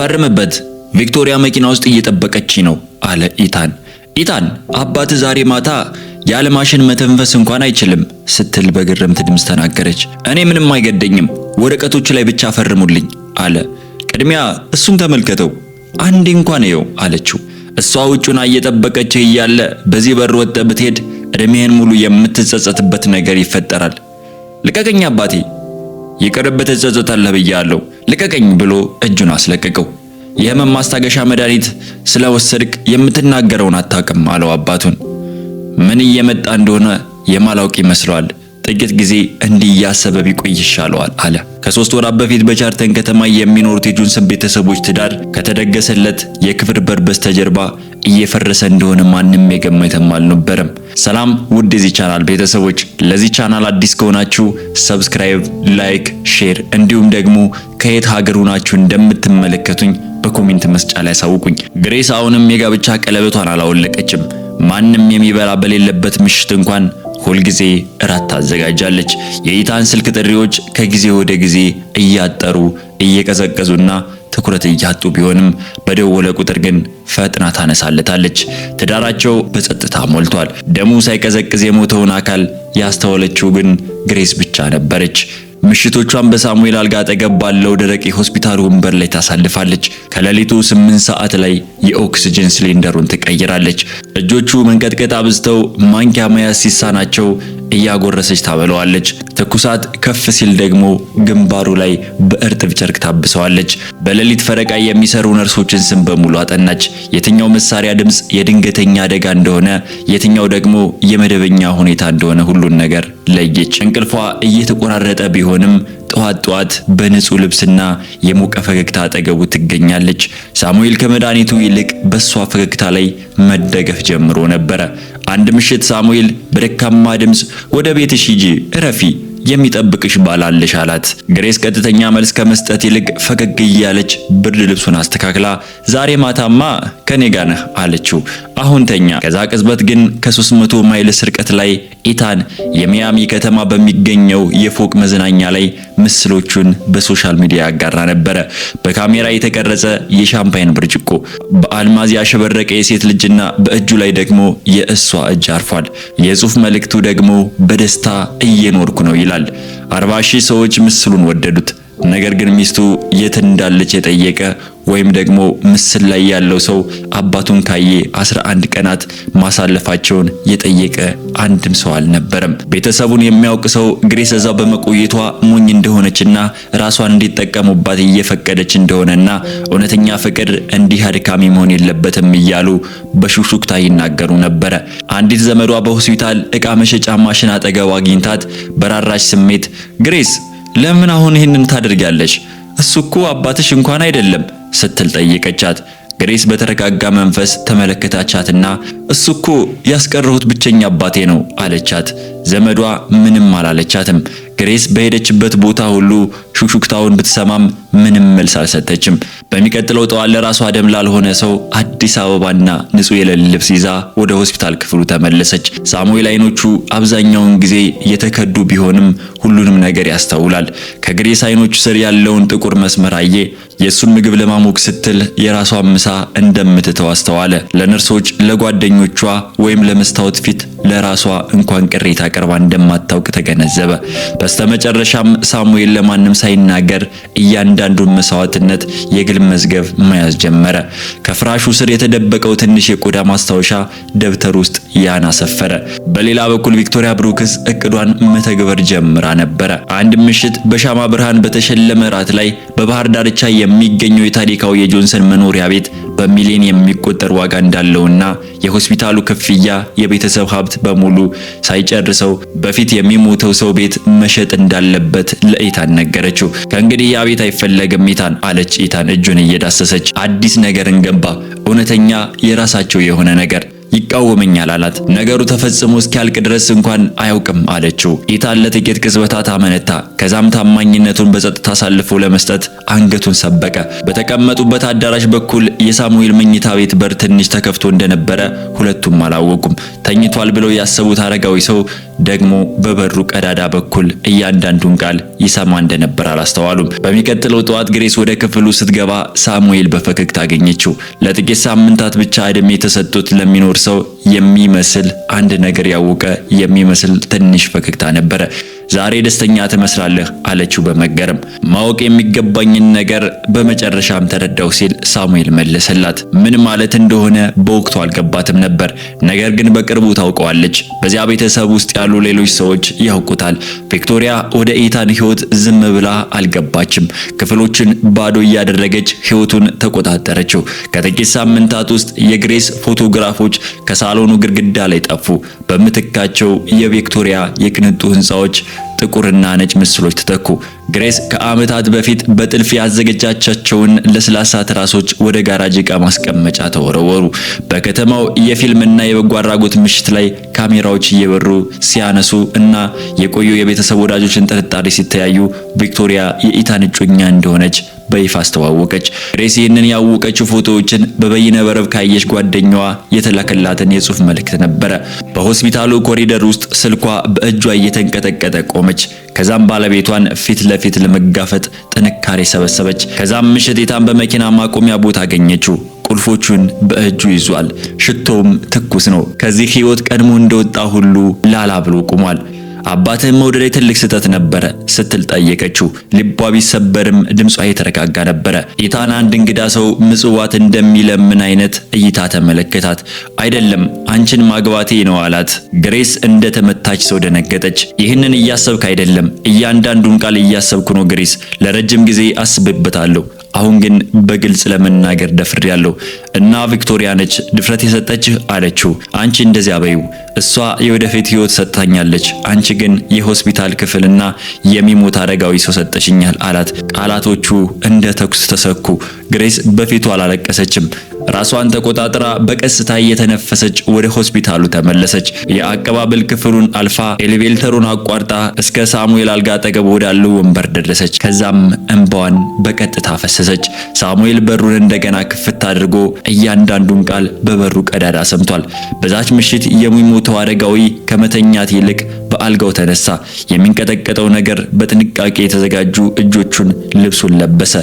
ፈርምበት፣ ቪክቶሪያ መኪና ውስጥ እየጠበቀች ነው አለ ኢታን። ኢታን አባት ዛሬ ማታ ያለ ማሽን መተንፈስ እንኳን አይችልም ስትል በግርምት ድምፅ ተናገረች። እኔ ምንም አይገደኝም፣ ወረቀቶቹ ላይ ብቻ ፈርሙልኝ አለ። ቅድሚያ እሱን ተመልከተው አንዴ እንኳን ይኸው አለችው። እሷ ውጩና እየጠበቀች እያለ በዚህ በር ወጥተህ ብትሄድ እድሜህን ሙሉ የምትጸጸትበት ነገር ይፈጠራል። ልቀቀኝ አባቴ፣ ይቅርብህ ትጸጸታለህ ብያለሁ፣ ልቀቀኝ ብሎ እጁን አስለቀቀው። የህመም ማስታገሻ መድኃኒት ስለወሰድክ የምትናገረውን አታውቅም አለው አባቱን። ምን እየመጣ እንደሆነ የማላውቅ ይመስለዋል። ጥቂት ጊዜ እንዲህ እያሰበ ቢቆይ ይሻለዋል አለ። ከ3 ወራት በፊት በቻርተን ከተማ የሚኖሩት የጆንሰን ቤተሰቦች ትዳር ከተደገሰለት የክብር በር በስተጀርባ እየፈረሰ እንደሆነ ማንም የገመተም አልነበረም። ሰላም ውድ የዚህ ቻናል ቤተሰቦች፣ ለዚህ ቻናል አዲስ ከሆናችሁ ሰብስክራይብ፣ ላይክ፣ ሼር እንዲሁም ደግሞ ከየት ሀገር ሆናችሁ እንደምትመለከቱኝ በኮሜንት መስጫ ላይ አሳውቁኝ። ግሬስ አሁንም የጋብቻ ቀለበቷን አላወለቀችም። ማንም የሚበላ በሌለበት ምሽት እንኳን ሁልጊዜ እራት ታዘጋጃለች። የኢታን ስልክ ጥሪዎች ከጊዜ ወደ ጊዜ እያጠሩ እየቀዘቀዙና ትኩረት እያጡ ቢሆንም በደወለ ቁጥር ግን ፈጥና ታነሳለታለች። ትዳራቸው በጸጥታ ሞልቷል። ደሙ ሳይቀዘቅዝ የሞተውን አካል ያስተዋለችው ግን ግሬስ ብቻ ነበረች። ምሽቶቿን በሳሙኤል አልጋ አጠገብ ባለው ደረቅ የሆስፒታል ወንበር ላይ ታሳልፋለች። ከሌሊቱ 8 ሰዓት ላይ የኦክሲጅን ሲሊንደሩን ትቀይራለች። እጆቹ መንቀጥቀጥ አብዝተው ማንኪያ መያዝ ሲሳናቸው እያጎረሰች ታበለዋለች። ትኩሳት ከፍ ሲል ደግሞ ግንባሩ ላይ በእርጥብ ጨርቅ ታብሰዋለች። በሌሊት ፈረቃ የሚሰሩ ነርሶችን ስም በሙሉ አጠናች። የትኛው መሳሪያ ድምፅ የድንገተኛ አደጋ እንደሆነ፣ የትኛው ደግሞ የመደበኛ ሁኔታ እንደሆነ ሁሉን ነገር ለየች። እንቅልፏ እየተቆራረጠ ቢሆንም ጠዋት በንጹህ ልብስና የሞቀ ፈገግታ አጠገቡ ትገኛለች። ሳሙኤል ከመድኃኒቱ ይልቅ በሷ ፈገግታ ላይ መደገፍ ጀምሮ ነበረ። አንድ ምሽት ሳሙኤል በደካማ ድምፅ ወደ ቤትሽ ሂጂ፣ እረፊ፣ የሚጠብቅሽ ባል አለሽ አላት። ግሬስ ቀጥተኛ መልስ ከመስጠት ይልቅ ፈገግ እያለች ብርድ ልብሱን አስተካክላ ዛሬ ማታማ ከኔ ጋር ነህ አለችው። አሁን ተኛ። ከዛ ቅጽበት ግን ከ300 ማይልስ ርቀት ላይ ኢታን የሚያሚ ከተማ በሚገኘው የፎቅ መዝናኛ ላይ ምስሎቹን በሶሻል ሚዲያ ያጋራ ነበረ። በካሜራ የተቀረጸ የሻምፓይን ብርጭቆ፣ በአልማዝ ያሸበረቀ የሴት ልጅና በእጁ ላይ ደግሞ የእሷ እጅ አርፏል። የጽሑፍ መልእክቱ ደግሞ በደስታ እየኖርኩ ነው ይላል። 40,000 ሰዎች ምስሉን ወደዱት። ነገር ግን ሚስቱ የት እንዳለች የጠየቀ ወይም ደግሞ ምስል ላይ ያለው ሰው አባቱን ካየ 11 ቀናት ማሳለፋቸውን የጠየቀ አንድም ሰው አልነበረም። ቤተሰቡን የሚያውቅ ሰው ግሬስ እዛው በመቆየቷ ሞኝ እንደሆነችና ራሷን እንዲጠቀሙባት እየፈቀደች እንደሆነና እውነተኛ ፍቅር እንዲህ አድካሚ መሆን የለበትም እያሉ በሹክሹክታ ይናገሩ ነበረ። አንዲት ዘመዷ በሆስፒታል ዕቃ መሸጫ ማሽን አጠገብ አግኝታት በራራሽ ስሜት ግሬስ ለምን አሁን ይህንን ታደርጊያለሽ? እሱ እኮ አባትሽ እንኳን አይደለም ስትል ጠየቀቻት። ግሬስ በተረጋጋ መንፈስ ተመለከታቻትና እሱ እኮ ያስቀረሁት ብቸኛ አባቴ ነው አለቻት። ዘመዷ ምንም አላለቻትም። ግሬስ በሄደችበት ቦታ ሁሉ ሹክሹክታውን ብትሰማም ምንም መልስ አልሰጠችም። በሚቀጥለው ጠዋት ለራሷ ደም ላልሆነ ሰው አዲስ አበባና ንጹህ የሌሊት ልብስ ይዛ ወደ ሆስፒታል ክፍሉ ተመለሰች። ሳሙኤል አይኖቹ አብዛኛውን ጊዜ የተከዱ ቢሆንም ሁሉንም ነገር ያስተውላል። ከግሬስ አይኖቹ ስር ያለውን ጥቁር መስመር አየ። የሱን ምግብ ለማሞቅ ስትል የራሷን ምሳ እንደምትተው አስተዋለ። ለነርሶች፣ ለጓደኞቿ ወይም ለመስታወት ፊት ለራሷ እንኳን ቅሬታ ቀርባ እንደማታውቅ ተገነዘበ። በስተመጨረሻም ሳሙኤል ለማንም ሳይናገር እያንዳንዱን መስዋዕትነት የግል መዝገብ መያዝ ጀመረ። ከፍራሹ ስር የተደበቀው ትንሽ የቆዳ ማስታወሻ ደብተር ውስጥ ያን አሰፈረ። በሌላ በኩል ቪክቶሪያ ብሩክስ እቅዷን መተግበር ጀምራ ነበረ። አንድ ምሽት በሻማ ብርሃን በተሸለመ ራት ላይ በባህር ዳርቻ የሚገኘው የታሪካዊ የጆንሰን መኖሪያ ቤት በሚሊዮን የሚቆጠር ዋጋ እንዳለውና የሆስፒታሉ ክፍያ የቤተሰብ ሀብት በሙሉ ሳይጨርሰው በፊት የሚሞተው ሰው ቤት መሸጥ እንዳለበት ለኢታን ነገረችው። ከእንግዲህ ያ ቤት አይፈለግም ኢታን አለች። ኢታን እጁን እየዳሰሰች አዲስ ነገር እንገንባ፣ እውነተኛ የራሳቸው የሆነ ነገር ይቃወመኛል አላት። ነገሩ ተፈጽሞ እስኪያልቅ ድረስ እንኳን አያውቅም አለችው። ኢታን ለጥቂት ቅጽበታት አመነታ። ከዛም ታማኝነቱን በጸጥታ አሳልፎ ለመስጠት አንገቱን ሰበቀ። በተቀመጡበት አዳራሽ በኩል የሳሙኤል መኝታ ቤት በር ትንሽ ተከፍቶ እንደነበረ ሁለቱም አላወቁም። ተኝቷል ብለው ያሰቡት አረጋዊ ሰው ደግሞ በበሩ ቀዳዳ በኩል እያንዳንዱን ቃል ይሰማ እንደነበር አላስተዋሉም። በሚቀጥለው ጠዋት ግሬስ ወደ ክፍሉ ስትገባ ሳሙኤል በፈገግታ አገኘችው። ለጥቂት ሳምንታት ብቻ ዕድሜ የተሰጡት ለሚኖር ሰው የሚመስል አንድ ነገር ያወቀ የሚመስል ትንሽ ፈገግታ ነበረ። ዛሬ ደስተኛ ትመስላለህ አለችው በመገረም። ማወቅ የሚገባኝን ነገር በመጨረሻም ተረዳው ሲል ሳሙኤል መለሰላት። ምን ማለት እንደሆነ በወቅቱ አልገባትም ነበር፣ ነገር ግን በቅርቡ ታውቀዋለች። በዚያ ቤተሰብ ውስጥ ያሉ ሌሎች ሰዎች ያውቁታል። ቪክቶሪያ ወደ ኢታን ሕይወት ዝም ብላ አልገባችም። ክፍሎችን ባዶ እያደረገች ሕይወቱን ተቆጣጠረችው። ከጥቂት ሳምንታት ውስጥ የግሬስ ፎቶግራፎች ከሳሎኑ ግድግዳ ላይ ጠፉ። በምትካቸው የቪክቶሪያ የቅንጡ ሕንፃዎች ጥቁርና ነጭ ምስሎች ተተኩ። ግሬስ ከዓመታት በፊት በጥልፍ ያዘጋጃቻቸውን ለስላሳ ትራሶች ወደ ጋራጅ ዕቃ ማስቀመጫ ተወረወሩ። በከተማው የፊልምና የበጎ አድራጎት ምሽት ላይ ካሜራዎች እየበሩ ሲያነሱ እና የቆዩ የቤተሰብ ወዳጆችን ጥርጣሬ ሲተያዩ ቪክቶሪያ የኢታን እጮኛ እንደሆነች በይፋ አስተዋወቀች። ግሬስ ይህንን ያወቀችው ፎቶዎችን በበይነ መረብ ካየች ጓደኛዋ የተላከላትን የጽሑፍ መልእክት ነበረ። በሆስፒታሉ ኮሪደር ውስጥ ስልኳ በእጇ እየተንቀጠቀጠ ቆመች። ከዛም ባለቤቷን ፊት ለፊት ለመጋፈጥ ጥንካሬ ሰበሰበች። ከዛም ምሽት ኢታን በመኪና ማቆሚያ ቦታ አገኘችው። ቁልፎቹን በእጁ ይዟል። ሽቶውም ትኩስ ነው። ከዚህ ሕይወት ቀድሞ እንደወጣ ሁሉ ላላ ብሎ ቆሟል። አባትህን መውደድ ትልቅ ስህተት ነበረ ስትል ጠየቀችው። ልቧ ቢሰበርም ድምጿ የተረጋጋ ነበረ። ኢታን አንድ እንግዳ ሰው ምጽዋት እንደሚለምን አይነት እይታ ተመለከታት። አይደለም አንቺን ማግባቴ ነው አላት። ግሬስ እንደተመታች ሰው ደነገጠች። ይህንን እያሰብክ አይደለም። እያንዳንዱን ቃል እያሰብኩ ነው ግሬስ። ለረጅም ጊዜ አስብበታለሁ። አሁን ግን በግልጽ ለመናገር ደፍሬያለሁ እና ቪክቶሪያ ነች ድፍረት የሰጠችህ አለችው። አንቺ እንደዚያ በይው። እሷ የወደፊት ሕይወት ሰጥታኛለች። አንቺ ግን የሆስፒታል ክፍልና የሚሞት አረጋዊ ሰው ሰጠሽኛል አላት። ቃላቶቹ እንደ ተኩስ ተሰኩ። ግሬስ በፊቱ አላለቀሰችም። ራሷን ተቆጣጥራ በቀስታ እየተነፈሰች ወደ ሆስፒታሉ ተመለሰች። የአቀባበል ክፍሉን አልፋ ኤሌቬተሩን አቋርጣ እስከ ሳሙኤል አልጋ አጠገብ ወዳለው ወንበር ደረሰች። ከዛም እንባዋን በቀጥታ ፈሰሰች። ሳሙኤል በሩን እንደገና ክፍት አድርጎ እያንዳንዱን ቃል በበሩ ቀዳዳ ሰምቷል። በዛች ምሽት የሚሞተው አረጋዊ ከመተኛት ይልቅ በአልጋው ተነሳ። የሚንቀጠቀጠው ነገር በጥንቃቄ የተዘጋጁ እጆቹን ልብሱን ለበሰ።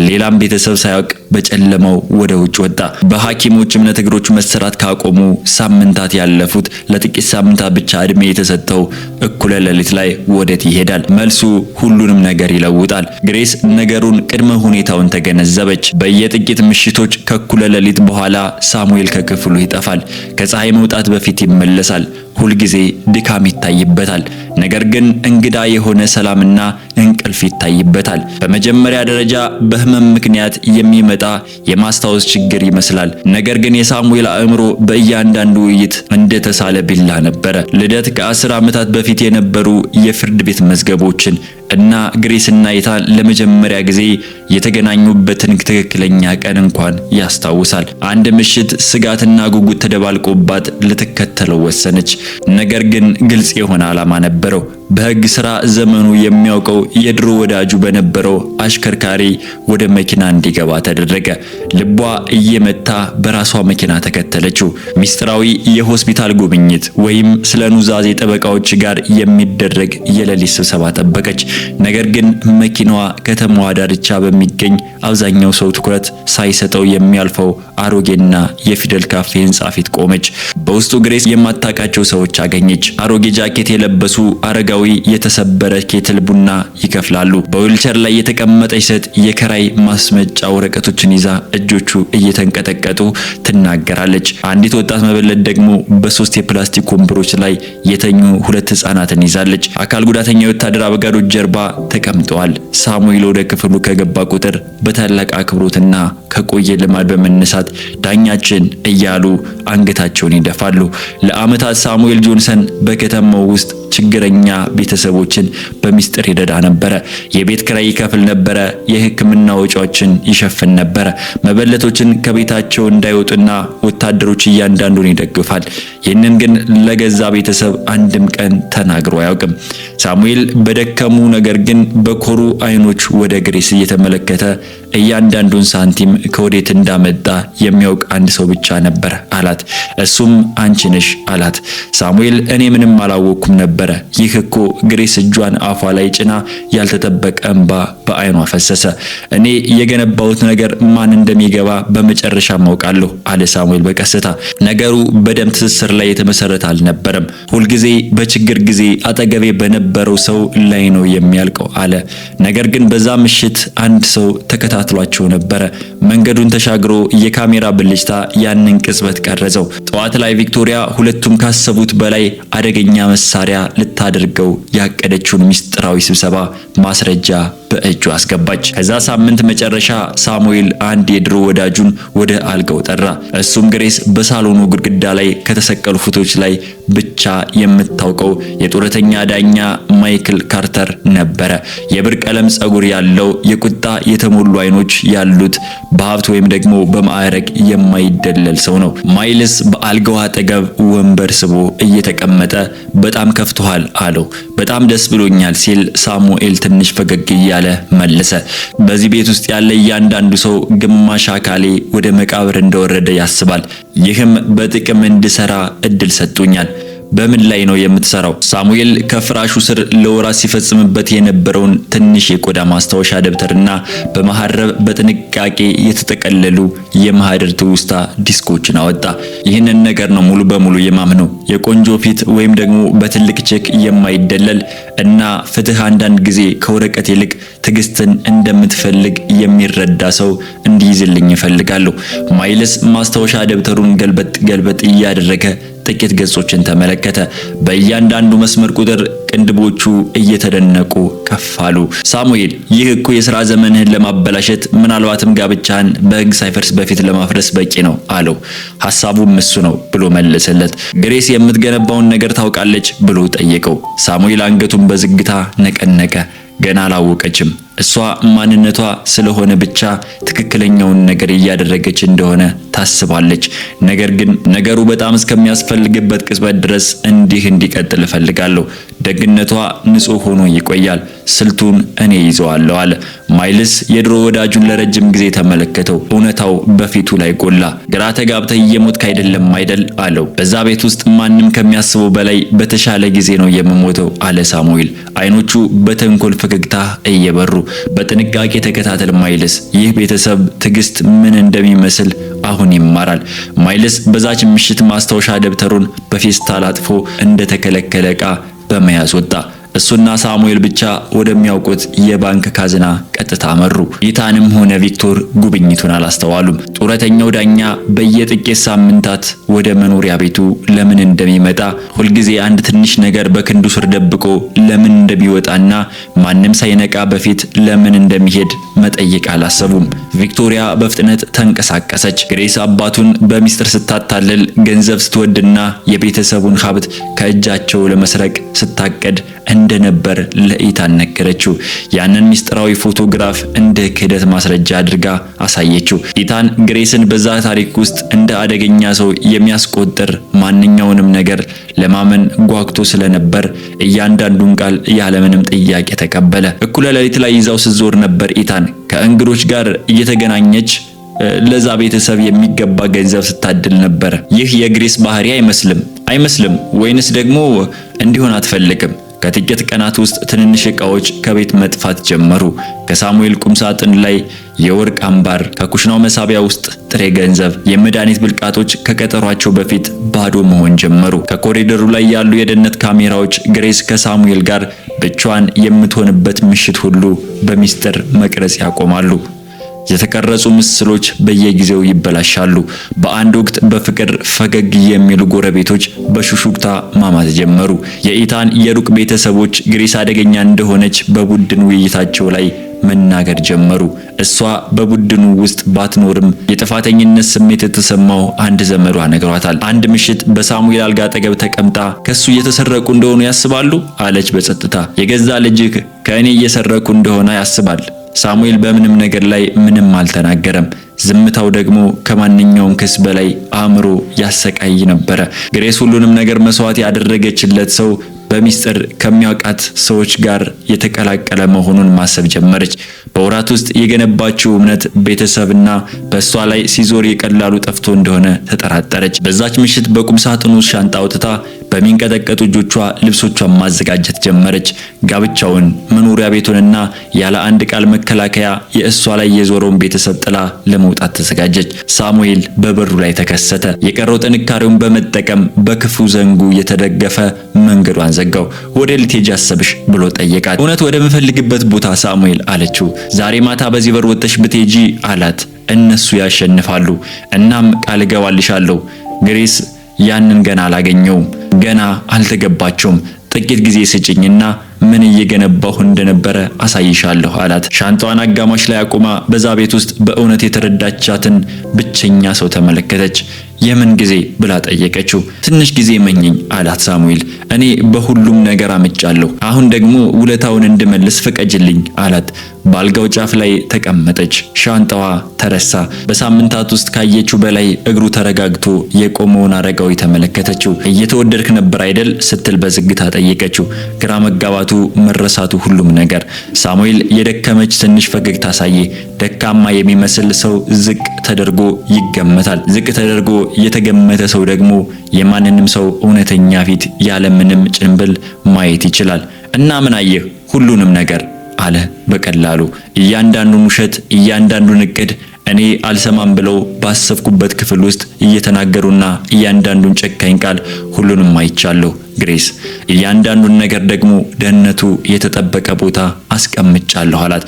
ሌላም ቤተሰብ ሳያውቅ በጨለማው ወደ ውጭ ወጣ። በሐኪሞች እምነት እግሮቹ መሰራት ካቆሙ ሳምንታት ያለፉት ለጥቂት ሳምንታት ብቻ እድሜ የተሰጠው እኩለ ሌሊት ላይ ወዴት ይሄዳል? መልሱ ሁሉንም ነገር ይለውጣል። ግሬስ ነገሩን ቅድመ ሁኔታውን ተገነዘበች። በየጥቂት ምሽቶች ከእኩለ ሌሊት በኋላ ሳሙኤል ከክፍሉ ይጠፋል። ከፀሐይ መውጣት በፊት ይመለሳል። ሁልጊዜ ድካም ይታይበታል። ነገር ግን እንግዳ የሆነ ሰላምና እንቅልፍ ይታይበታል። በመጀመሪያ ደረጃ በህመም ምክንያት የሚመጣ የማስታወስ ችግር ይመስላል። ነገር ግን የሳሙኤል አእምሮ በእያንዳንዱ ውይይት እንደተሳለ ቢላ ነበረ። ልደት ከ10 ዓመታት በፊት የነበሩ የፍርድ ቤት መዝገቦችን እና ግሬስና ኢታን ለመጀመሪያ ጊዜ የተገናኙበትን ትክክለኛ ቀን እንኳን ያስታውሳል። አንድ ምሽት ስጋትና ጉጉት ተደባልቆባት ልትከተለው ወሰነች። ነገር ግን ግልጽ የሆነ ዓላማ ነበረው። በሕግ ሥራ ዘመኑ የሚያውቀው የድሮ ወዳጁ በነበረው አሽከርካሪ ወደ መኪና እንዲገባ ተደረገ። ልቧ እየመታ በራሷ መኪና ተከተለችው። ሚስጥራዊ የሆስፒታል ጉብኝት ወይም ስለ ኑዛዜ ጠበቃዎች ጋር የሚደረግ የሌሊት ስብሰባ ጠበቀች። ነገር ግን መኪናዋ ከተማዋ ዳርቻ በሚገኝ አብዛኛው ሰው ትኩረት ሳይሰጠው የሚያልፈው አሮጌና የፊደል ካፌ ህንጻ ፊት ቆመች። በውስጡ ግሬስ የማታውቃቸው ሰዎች አገኘች። አሮጌ ጃኬት የለበሱ አረጋዊ የተሰበረ ኬትል ቡና ይከፍላሉ። በዊልቸር ላይ የተቀመጠች ሴት የከራይ ማስመጫ ወረቀቶችን ይዛ እጆቹ እየተንቀጠቀጡ ትናገራለች። አንዲት ወጣት መበለት ደግሞ በሶስት የፕላስቲክ ወንበሮች ላይ የተኙ ሁለት ህፃናትን ይዛለች። አካል ጉዳተኛ የወታደር አበጋዶች ጀርባ ተቀምጠዋል። ሳሙኤል ወደ ክፍሉ ከገባ ቁጥር በታላቅ አክብሮትና ከቆየ ልማድ በመነሳት ዳኛችን እያሉ አንገታቸውን ይደፋሉ። ለዓመታት ሳሙኤል ጆንሰን በከተማው ውስጥ ችግረኛ ቤተሰቦችን በሚስጥር ይረዳ ነበረ። የቤት ኪራይ ይከፍል ነበረ። የሕክምና ወጪዎችን ይሸፍን ነበረ። መበለቶችን ከቤታቸው እንዳይወጡና ወታደሮች እያንዳንዱን ይደግፋል። ይህንን ግን ለገዛ ቤተሰብ አንድም ቀን ተናግሮ አያውቅም። ሳሙኤል በደከሙ ነገር ግን በኮሩ አይኖች ወደ ግሬስ እየተመለከተ እያንዳንዱን ሳንቲም ከወዴት እንዳመጣ የሚያውቅ አንድ ሰው ብቻ ነበር አላት። እሱም አንቺ ነሽ አላት። ሳሙኤል እኔ ምንም አላወቅኩም ነበረ። ይህ እኮ ግሬስ እጇን አፏ ላይ ጭና ያልተጠበቀ እንባ በአይኗ ፈሰሰ። እኔ የገነባሁት ነገር ማን እንደሚገባ በመጨረሻ ማውቃለሁ አለ ሳሙኤል በቀስታ። ነገሩ በደም ትስስር ላይ የተመሰረተ አልነበረም። ሁልጊዜ በችግር ጊዜ አጠገቤ በነበረው ሰው ላይ ነው የሚያልቀው አለ። ነገር ግን በዛ ምሽት አንድ ሰው ተከታትሏቸው ነበረ። መንገዱን ተሻግሮ የካሜራ ብልጭታ ያንን ቅጽበት ቀረጸው። ጠዋት ላይ ቪክቶሪያ ሁለቱም ካሰቡት በላይ አደገኛ መሳሪያ ልታደርገው ያቀደችውን ሚስጥራዊ ስብሰባ ማስረጃ በእጁ አስገባች። ከዛ ሳምንት መጨረሻ ሳሙኤል አንድ የድሮ ወዳጁን ወደ አልጋው ጠራ። እሱም ግሬስ በሳሎኑ ግድግዳ ላይ ከተሰቀሉ ፎቶዎች ላይ ብቻ የምታውቀው የጡረተኛ ዳኛ ማይክል ካርተር ነበረ። የብር ቀለም ጸጉር ያለው የቁጣ የተሞሉ አይኖች ያሉት በሀብት ወይም ደግሞ በማዕረግ የማይደለል ሰው ነው። ማይልስ በአልጋው አጠገብ ወንበር ስቦ እየተቀመጠ በጣም ከፍቶሃል አለው። በጣም ደስ ብሎኛል ሲል ሳሙኤል ትንሽ ፈገግ እያለ መለሰ። በዚህ ቤት ውስጥ ያለ እያንዳንዱ ሰው ግማሽ አካሌ ወደ መቃብር እንደወረደ ያስባል። ይህም በጥቅም እንድሰራ እድል ሰጥቶኛል። በምን ላይ ነው የምትሰራው? ሳሙኤል ከፍራሹ ስር ለወራት ሲፈጽምበት የነበረውን ትንሽ የቆዳ ማስታወሻ ደብተርና በመሐረብ በጥንቃቄ የተጠቀለሉ የማህደር ትውስታ ዲስኮችን አወጣ። ይህንን ነገር ነው ሙሉ በሙሉ የማምነው። የቆንጆ ፊት ወይም ደግሞ በትልቅ ቼክ የማይደለል እና ፍትህ አንዳንድ ጊዜ ከወረቀት ይልቅ ትዕግስትን እንደምትፈልግ የሚረዳ ሰው እንዲይዝልኝ እፈልጋለሁ። ማይልስ ማስታወሻ ደብተሩን ገልበጥ እያደረገ ጥቂት ገጾችን ተመለከተ። በእያንዳንዱ መስመር ቁጥር ቅንድቦቹ እየተደነቁ ከፍ አሉ። ሳሙኤል ይህ እኮ የሥራ ዘመንህን ለማበላሸት ምናልባትም ጋብቻህን በሕግ ሳይፈርስ በፊት ለማፍረስ በቂ ነው አለው። ሐሳቡም እሱ ነው ብሎ መለሰለት። ግሬስ የምትገነባውን ነገር ታውቃለች ብሎ ጠየቀው። ሳሙኤል አንገቱን በዝግታ ነቀነቀ። ገና አላወቀችም። እሷ ማንነቷ ስለሆነ ብቻ ትክክለኛውን ነገር እያደረገች እንደሆነ ታስባለች። ነገር ግን ነገሩ በጣም እስከሚያስፈልግበት ቅጽበት ድረስ እንዲህ እንዲቀጥል እፈልጋለሁ። ደግነቷ ንጹህ ሆኖ ይቆያል። ስልቱን እኔ ይዘዋለሁ አለ። ማይልስ የድሮ ወዳጁን ለረጅም ጊዜ ተመለከተው። እውነታው በፊቱ ላይ ጎላ። ግራ ተጋብተህ እየሞትክ አይደለም አይደል አለው። በዛ ቤት ውስጥ ማንም ከሚያስበው በላይ በተሻለ ጊዜ ነው የምሞተው አለ ሳሙኤል፣ አይኖቹ በተንኮል ፈገግታ እየበሩ። በጥንቃቄ ተከታተል ማይልስ፣ ይህ ቤተሰብ ትዕግስት ምን እንደሚመስል አሁን ይማራል። ማይልስ በዛች ምሽት ማስታወሻ ደብተሩን በፌስታል አጥፎ እንደተከለከለ ዕቃ በመያዝ ወጣ። እሱና ሳሙኤል ብቻ ወደሚያውቁት የባንክ ካዝና ቀጥታ አመሩ። ኢታንም ሆነ ቪክቶር ጉብኝቱን አላስተዋሉም። ጡረተኛው ዳኛ በየጥቂት ሳምንታት ወደ መኖሪያ ቤቱ ለምን እንደሚመጣ፣ ሁልጊዜ አንድ ትንሽ ነገር በክንዱ ስር ደብቆ ለምን እንደሚወጣና ማንም ሳይነቃ በፊት ለምን እንደሚሄድ መጠየቅ አላሰቡም። ቪክቶሪያ በፍጥነት ተንቀሳቀሰች። ግሬስ አባቱን በሚስጥር ስታታልል፣ ገንዘብ ስትወድና የቤተሰቡን ሀብት ከእጃቸው ለመስረቅ ስታቀድ እንደነበር ለኢታን ነገረችው። ያንን ሚስጥራዊ ፎቶግራፍ እንደ ክህደት ማስረጃ አድርጋ አሳየችው። ኢታን ግሬስን በዛ ታሪክ ውስጥ እንደ አደገኛ ሰው የሚያስቆጥር ማንኛውንም ነገር ለማመን ጓጉቶ ስለነበር እያንዳንዱን ቃል ያለምንም ጥያቄ ተቀበለ። እኩለ ሌሊት ላይ ይዛው ስትዞር ነበር ኢታን ከእንግዶች ጋር እየተገናኘች ለዛ ቤተሰብ የሚገባ ገንዘብ ስታድል ነበር። ይህ የግሬስ ባህሪ አይመስልም ወይንስ ደግሞ እንዲሆን አትፈልግም? ከጥቂት ቀናት ውስጥ ትንንሽ ዕቃዎች ከቤት መጥፋት ጀመሩ። ከሳሙኤል ቁምሳጥን ላይ የወርቅ አምባር፣ ከኩሽናው መሳቢያ ውስጥ ጥሬ ገንዘብ፣ የመድኃኒት ብልቃጦች ከቀጠሯቸው በፊት ባዶ መሆን ጀመሩ። ከኮሪደሩ ላይ ያሉ የደህንነት ካሜራዎች ግሬስ ከሳሙኤል ጋር ብቻዋን የምትሆንበት ምሽት ሁሉ በሚስጥር መቅረጽ ያቆማሉ። የተቀረጹ ምስሎች በየጊዜው ይበላሻሉ። በአንድ ወቅት በፍቅር ፈገግ የሚሉ ጎረቤቶች በሹሹክታ ማማት ጀመሩ። የኢታን የሩቅ ቤተሰቦች ግሬስ አደገኛ እንደሆነች በቡድን ውይይታቸው ላይ መናገር ጀመሩ። እሷ በቡድኑ ውስጥ ባትኖርም የጥፋተኝነት ስሜት የተሰማው አንድ ዘመዷ ነግሯታል። አንድ ምሽት በሳሙኤል አልጋ አጠገብ ተቀምጣ ከሱ እየተሰረቁ እንደሆኑ ያስባሉ አለች በጸጥታ። የገዛ ልጅህ ከእኔ እየሰረቁ እንደሆነ ያስባል። ሳሙኤል በምንም ነገር ላይ ምንም አልተናገረም። ዝምታው ደግሞ ከማንኛውም ክስ በላይ አእምሮ ያሰቃይ ነበረ። ግሬስ ሁሉንም ነገር መስዋዕት ያደረገችለት ሰው በሚስጥር ከሚያውቃት ሰዎች ጋር የተቀላቀለ መሆኑን ማሰብ ጀመረች። በወራት ውስጥ የገነባችው እምነት ቤተሰብና በእሷ ላይ ሲዞር የቀላሉ ጠፍቶ እንደሆነ ተጠራጠረች። በዛች ምሽት በቁም ሳጥኑ ሻንጣ አውጥታ በሚንቀጠቀጡ እጆቿ ልብሶቿን ማዘጋጀት ጀመረች። ጋብቻውን፣ መኖሪያ ቤቱንና ያለ አንድ ቃል መከላከያ የእሷ ላይ የዞረውን ቤተሰብ ጥላ ለመውጣት ተዘጋጀች። ሳሙኤል በበሩ ላይ ተከሰተ። የቀረው ጥንካሬውን በመጠቀም በክፉ ዘንጉ የተደገፈ መንገዷን ዘጋው። ወደ ልትሄጂ አሰብሽ ብሎ ጠየቃት። እውነት ወደ ምፈልግበት ቦታ ሳሙኤል አለችው። ዛሬ ማታ በዚህ በር ወጥተሽ ብትሄጂ አላት። እነሱ ያሸንፋሉ። እናም ቃል እገባልሻለሁ ግሬስ ያንን ገና አላገኘውም። ገና አልተገባቸውም። ጥቂት ጊዜ ስጭኝና ምን እየገነባሁ እንደነበረ አሳይሻለሁ አላት። ሻንጣዋን አጋማሽ ላይ አቁማ በዛ ቤት ውስጥ በእውነት የተረዳቻትን ብቸኛ ሰው ተመለከተች። የምን ጊዜ ብላ ጠየቀችው። ትንሽ ጊዜ መኘኝ አላት ሳሙኤል። እኔ በሁሉም ነገር አምጫለሁ። አሁን ደግሞ ውለታውን እንድመልስ ፍቀጅልኝ አላት። በአልጋው ጫፍ ላይ ተቀመጠች። ሻንጣዋ ተረሳ። በሳምንታት ውስጥ ካየችው በላይ እግሩ ተረጋግቶ የቆመውን አረጋዊ ተመለከተችው። እየተወደድክ ነበር አይደል ስትል በዝግታ ጠየቀችው። ግራ መጋባቱ፣ መረሳቱ፣ ሁሉም ነገር። ሳሙኤል የደከመች ትንሽ ፈገግታ አሳየ። ደካማ የሚመስል ሰው ዝቅ ተደርጎ ይገመታል። ዝቅ ተደርጎ የተገመተ ሰው ደግሞ የማንንም ሰው እውነተኛ ፊት ያለምንም ጭንብል ማየት ይችላል። እና ምን አየህ? ሁሉንም ነገር አለ በቀላሉ። እያንዳንዱን ውሸት፣ እያንዳንዱን እቅድ እኔ አልሰማም ብለው ባሰብኩበት ክፍል ውስጥ እየተናገሩና እያንዳንዱን ጨካኝ ቃል ሁሉንም አይቻለሁ ግሬስ። እያንዳንዱን ነገር ደግሞ ደህንነቱ የተጠበቀ ቦታ አስቀምጫለሁ አላት።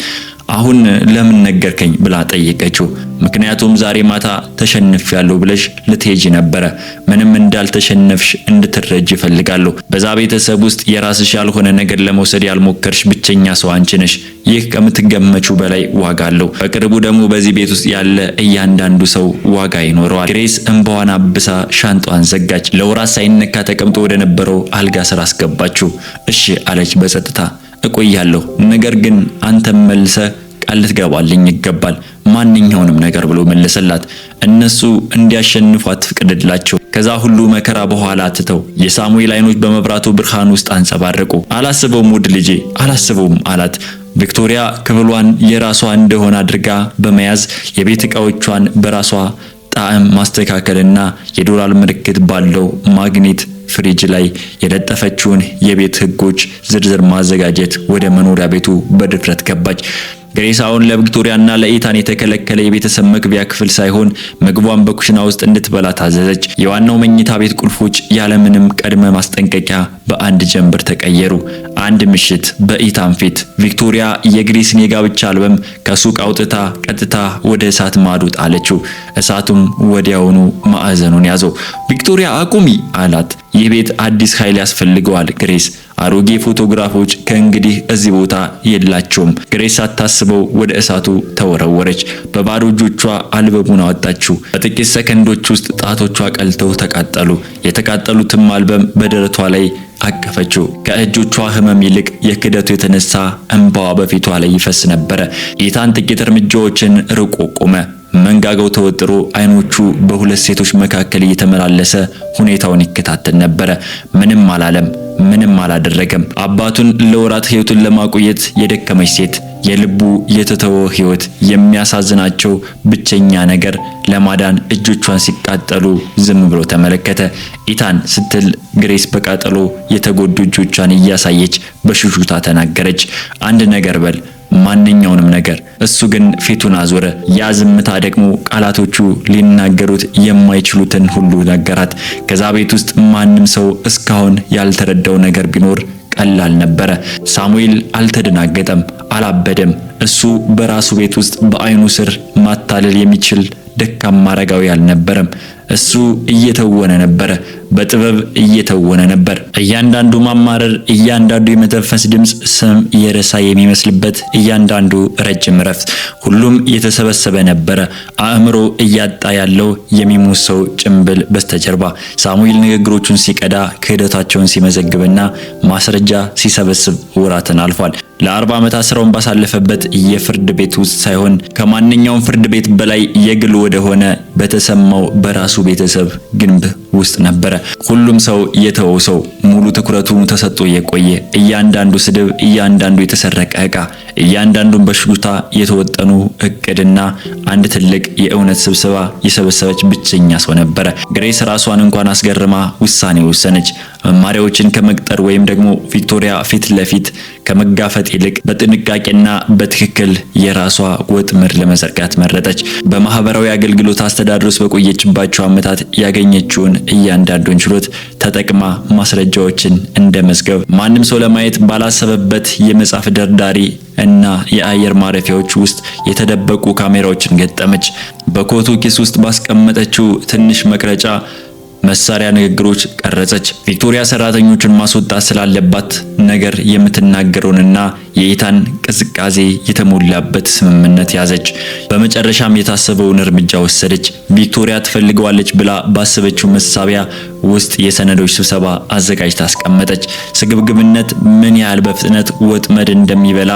አሁን ለምን ነገርከኝ ብላ ጠየቀችው። ምክንያቱም ዛሬ ማታ ተሸንፌያለሁ ብለሽ ልትሄጂ ነበረ። ምንም እንዳልተሸነፍሽ እንድትረጂ እፈልጋለሁ። በዛ ቤተሰብ ውስጥ የራስሽ ያልሆነ ነገር ለመውሰድ ያልሞከርሽ ብቸኛ ሰው አንቺ ነሽ። ይህ ከምትገመቹ በላይ ዋጋ አለው። በቅርቡ ደግሞ በዚህ ቤት ውስጥ ያለ እያንዳንዱ ሰው ዋጋ ይኖረዋል። ግሬስ እንባዋን አብሳ ሻንጣዋን ዘጋች። ለወራት ሳይነካ ተቀምጦ ወደ ነበረው አልጋ ስር አስገባችው። እሺ አለች በጸጥታ። እቆያለሁ፣ ነገር ግን አንተም መልሰህ ቃል ልትገባልኝ ይገባል፣ ማንኛውንም ነገር ብሎ መለሰላት። እነሱ እንዲያሸንፏት ፍቅድላቸው። ከዛ ሁሉ መከራ በኋላ ትተው የሳሙኤል አይኖች በመብራቱ ብርሃን ውስጥ አንጸባረቁ። አላስበውም ውድ ልጄ አላስበውም አላት። ቪክቶሪያ ክፍሏን የራሷ እንደሆነ አድርጋ በመያዝ የቤት ዕቃዎቿን በራሷ ጣዕም ማስተካከልና የዶላር ምልክት ባለው ማግኔት ፍሪጅ ላይ የለጠፈችውን የቤት ሕጎች ዝርዝር ማዘጋጀት ወደ መኖሪያ ቤቱ በድፍረት ገባች። ግሬስ አሁን ለቪክቶሪያና ለኢታን የተከለከለ የቤተሰብ መግቢያ ክፍል ሳይሆን ምግቧን በኩሽና ውስጥ እንድትበላ ታዘዘች። የዋናው መኝታ ቤት ቁልፎች ያለምንም ቅድመ ማስጠንቀቂያ በአንድ ጀንበር ተቀየሩ። አንድ ምሽት በኢታን ፊት ቪክቶሪያ የግሬስን የጋብቻ አልበም ከሱቅ አውጥታ ቀጥታ ወደ እሳት ማዶ ጣለችው። እሳቱም ወዲያውኑ ማዕዘኑን ያዘው። ቪክቶሪያ አቁሚ አላት። ይህ ቤት አዲስ ኃይል ያስፈልገዋል ግሬስ። አሮጌ ፎቶግራፎች ከእንግዲህ እዚህ ቦታ የላቸውም። ግሬስ ሳታስበው ወደ እሳቱ ተወረወረች። በባዶ እጆቿ አልበሙን አወጣችው። በጥቂት ሰከንዶች ውስጥ ጣቶቿ ቀልተው ተቃጠሉ። የተቃጠሉትም አልበም በደረቷ ላይ አቀፈችው። ከእጆቿ ህመም ይልቅ የክደቱ የተነሳ እንባዋ በፊቷ ላይ ይፈስ ነበረ። ኢታን ጥቂት እርምጃዎችን ርቆ ቆመ። መንጋጋው ተወጥሮ አይኖቹ በሁለት ሴቶች መካከል እየተመላለሰ ሁኔታውን ይከታተል ነበረ። ምንም አላለም፣ ምንም አላደረገም። አባቱን ለወራት ህይወቱን ለማቆየት የደከመች ሴት የልቡ የተተወ ህይወት የሚያሳዝናቸው ብቸኛ ነገር ለማዳን እጆቿን ሲቃጠሉ ዝም ብሎ ተመለከተ። ኢታን ስትል ግሬስ በቃጠሎ የተጎዱ እጆቿን እያሳየች በሹሹታ ተናገረች። አንድ ነገር በል፣ ማንኛውንም ነገር። እሱ ግን ፊቱን አዞረ። ያ ዝምታ ደግሞ ቃላቶቹ ሊናገሩት የማይችሉትን ሁሉ ነገራት። ከዛ ቤት ውስጥ ማንም ሰው እስካሁን ያልተረዳው ነገር ቢኖር ቀላል ነበረ። ሳሙኤል አልተደናገጠም፣ አላበደም። እሱ በራሱ ቤት ውስጥ በአይኑ ስር ማታለል የሚችል ደካማ አረጋዊ አልነበረም። እሱ እየተወነ ነበረ፣ በጥበብ እየተወነ ነበር። እያንዳንዱ ማማረር፣ እያንዳንዱ የመተንፈስ ድምፅ ስም የረሳ የሚመስልበት እያንዳንዱ ረጅም ረፍት፣ ሁሉም የተሰበሰበ ነበረ። አእምሮ እያጣ ያለው የሚሞት ሰው ጭንብል በስተጀርባ። ሳሙኤል ንግግሮቹን ሲቀዳ፣ ክህደታቸውን ሲመዘግብና ማስረጃ ሲሰበስብ ወራትን አልፏል። ለ40 ዓመታት ስራውን ባሳለፈበት የፍርድ ቤት ውስጥ ሳይሆን ከማንኛውም ፍርድ ቤት በላይ የግል ወደ ሆነ በተሰማው በራሱ ቤተሰብ ግንብ ውስጥ ነበረ። ሁሉም ሰው የተወው ሰው ሙሉ ትኩረቱ ተሰጥቶ የቆየ እያንዳንዱ ስድብ፣ እያንዳንዱ የተሰረቀ ዕቃ፣ እያንዳንዱን በሽጉታ የተወጠኑ እቅድና አንድ ትልቅ የእውነት ስብሰባ የሰበሰበች ብቸኛ ሰው ነበረ። ግሬስ ራሷን እንኳን አስገርማ ውሳኔ ወሰነች። መማሪያዎችን ከመቅጠር ወይም ደግሞ ቪክቶሪያ ፊት ለፊት ከመጋፈጥ ይልቅ በጥንቃቄና በትክክል የራሷ ወጥመድ ለመዘርጋት መረጠች። በማህበራዊ አገልግሎት አስተዳደር ውስጥ በቆየችባቸው ዓመታት ያገኘችውን እያንዳንዱን ችሎት ተጠቅማ ማስረጃዎችን እንደ መዝገብ ማንም ሰው ለማየት ባላሰበበት የመጽሐፍ ደርዳሪ እና የአየር ማረፊያዎች ውስጥ የተደበቁ ካሜራዎችን ገጠመች። በኮቱ ኪስ ውስጥ ባስቀመጠችው ትንሽ መቅረጫ መሳሪያ ንግግሮች ቀረጸች። ቪክቶሪያ ሰራተኞችን ማስወጣት ስላለባት ነገር የምትናገረውንና የኢታን ቅዝቃዜ የተሞላበት ስምምነት ያዘች። በመጨረሻም የታሰበውን እርምጃ ወሰደች። ቪክቶሪያ ትፈልገዋለች ብላ ባሰበችው መሳቢያ ውስጥ የሰነዶች ስብሰባ አዘጋጅታ አስቀመጠች። ስግብግብነት ምን ያህል በፍጥነት ወጥመድ እንደሚበላ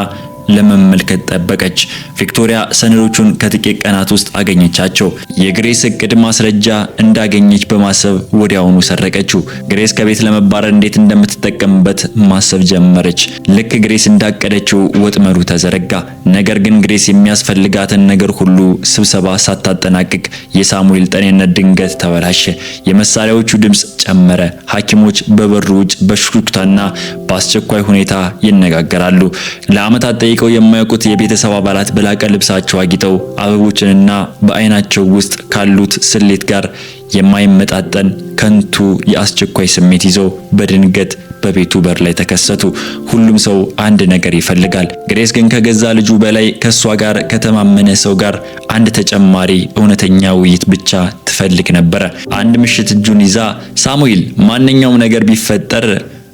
ለመመልከት ጠበቀች። ቪክቶሪያ ሰነዶቹን ከጥቂት ቀናት ውስጥ አገኘቻቸው። የግሬስ እቅድ ማስረጃ እንዳገኘች በማሰብ ወዲያውኑ ሰረቀችው። ግሬስ ከቤት ለመባረር እንዴት እንደምትጠቀምበት ማሰብ ጀመረች። ልክ ግሬስ እንዳቀደችው ወጥመዱ ተዘረጋ። ነገር ግን ግሬስ የሚያስፈልጋትን ነገር ሁሉ ስብሰባ ሳታጠናቅቅ የሳሙኤል ጤንነት ድንገት ተበላሸ። የመሳሪያዎቹ ድምፅ ጨመረ። ሐኪሞች በበሩ ውጭ በሹክሹክታና በአስቸኳይ ሁኔታ ይነጋገራሉ። ለዓመታት ጠይቀው የማያውቁት የቤተሰብ አባላት በላቀ ልብሳቸው አጊጠው አበቦችንና በአይናቸው ውስጥ ካሉት ስሌት ጋር የማይመጣጠን ከንቱ የአስቸኳይ ስሜት ይዘው በድንገት በቤቱ በር ላይ ተከሰቱ። ሁሉም ሰው አንድ ነገር ይፈልጋል። ግሬስ ግን ከገዛ ልጁ በላይ ከሷ ጋር ከተማመነ ሰው ጋር አንድ ተጨማሪ እውነተኛ ውይይት ብቻ ትፈልግ ነበረ። አንድ ምሽት እጁን ይዛ ሳሙኤል፣ ማንኛውም ነገር ቢፈጠር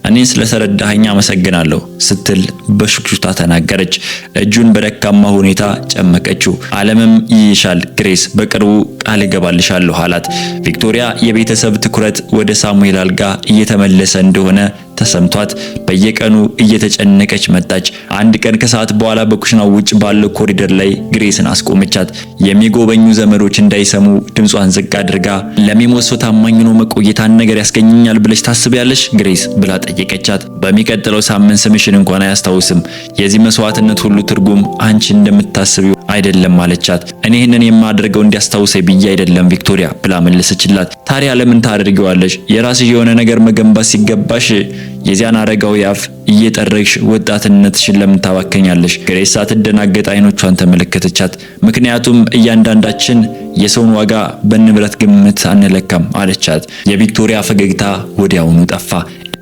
እኔን ስለተረዳኸኝ አመሰግናለሁ ስትል በሹክሹክታ ተናገረች። እጁን በደካማ ሁኔታ ጨመቀችው። ዓለምም ይይሻል ግሬስ፣ በቅርቡ ቃል እገባልሻለሁ አላት። ቪክቶሪያ የቤተሰብ ትኩረት ወደ ሳሙኤል አልጋ እየተመለሰ እንደሆነ ተሰምቷት በየቀኑ እየተጨነቀች መጣች። አንድ ቀን ከሰዓት በኋላ በኩሽናው ውጭ ባለው ኮሪደር ላይ ግሬስን አስቆመቻት። የሚጎበኙ ዘመዶች እንዳይሰሙ ድምጿን ዝቅ አድርጋ ለሚሞት ሰው ታማኝ ሆኖ መቆየት አንድ ነገር ያስገኘኛል ብለሽ ታስቢያለሽ ግሬስ ብላ ጠየቀቻት። በሚቀጥለው ሳምንት ስምሽን እንኳን አያስታውስም። የዚህ መስዋዕትነት ሁሉ ትርጉም አንቺ እንደምታስቢው አይደለም አለቻት። እኔ ይህንን የማደርገው እንዲያስታውሰኝ ብዬ አይደለም ቪክቶሪያ ብላ መለሰችላት። ታዲያ ለምን ታደርጊዋለሽ? የራስሽ የሆነ ነገር መገንባት ሲገባሽ የዚያን አረጋዊ አፍ እየጠረግሽ ወጣትነትሽን ለምን ታባከኛለሽ? ግሬስ ሳትደናገጥ አይኖቿን ተመለከተቻት። ምክንያቱም እያንዳንዳችን የሰውን ዋጋ በንብረት ግምት አንለካም አለቻት። የቪክቶሪያ ፈገግታ ወዲያውኑ ጠፋ።